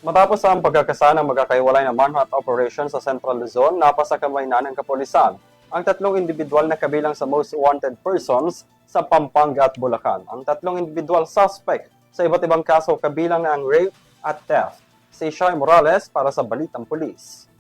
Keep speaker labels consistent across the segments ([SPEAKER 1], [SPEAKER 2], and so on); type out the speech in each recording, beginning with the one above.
[SPEAKER 1] Matapos ang pagkakasanang magkakahiwalay na manhunt operation sa Central Luzon, napasakamay na ng kapulisan ang tatlong individual na kabilang sa most wanted persons sa Pampanga at Bulacan. Ang tatlong individual suspect sa iba't ibang kaso kabilang na ang rape at theft. Si Shai Morales para sa Balitang Pulis.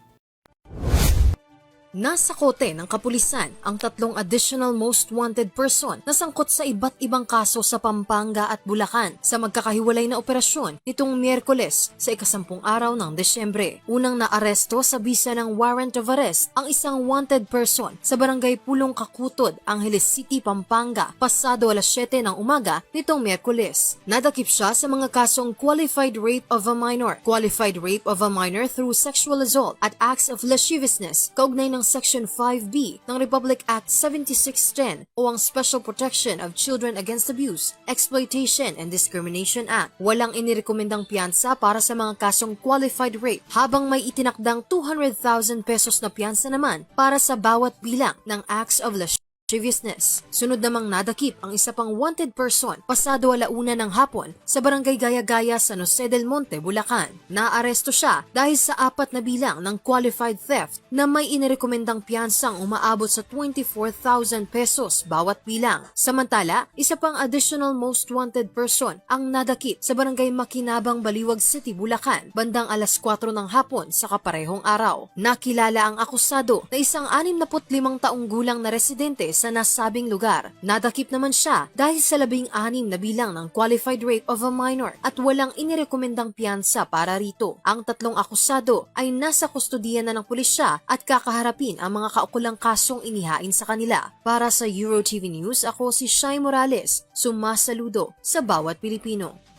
[SPEAKER 2] Nasa kote ng kapulisan ang tatlong additional most wanted person na sangkot sa iba't ibang kaso sa Pampanga at Bulacan sa magkakahiwalay na operasyon nitong Miyerkules sa 10 araw ng Desyembre. Unang naaresto sa bisa ng warrant of arrest ang isang wanted person sa barangay Pulong Kakutod, Angeles City, Pampanga, pasado alas 7 ng umaga nitong Miyerkules. Nadakip siya sa mga kasong qualified rape of a minor through sexual assault at acts of lasciviousness kaugnay ng Section 5B ng Republic Act 7610 o ang Special Protection of Children Against Abuse, Exploitation and Discrimination Act. Walang inirekomendang piyansa para sa mga kasong qualified rape habang may itinakdang 200,000 pesos na piyansa naman para sa bawat bilang ng acts of lasciviousness. Sunod namang nadakip ang isa pang wanted person pasado alauna ng hapon sa barangay Gaya-Gaya, San Jose del Monte, Bulacan. Naaresto siya dahil sa 4 na bilang ng qualified theft na may inirekomendang piyansang umaabot sa 24,000 pesos bawat bilang. Samantala, isa pang additional most wanted person ang nadakip sa barangay Makinabang, Baliwag City, Bulacan bandang alas 4 ng hapon sa kaparehong araw. Nakilala ang akusado na isang 65 taong gulang na residente sa nasabing lugar. Nadakip naman siya dahil sa 16 na bilang ng qualified rape of a minor at walang inirekomendang piyansa para rito. Ang tatlong akusado ay nasa kustodiya na ng pulisya at kakaharapin ang mga kaukulang kasong inihain sa kanila. Para sa EuroTV News, ako si Shai Morales, sumasaludo sa bawat Pilipino.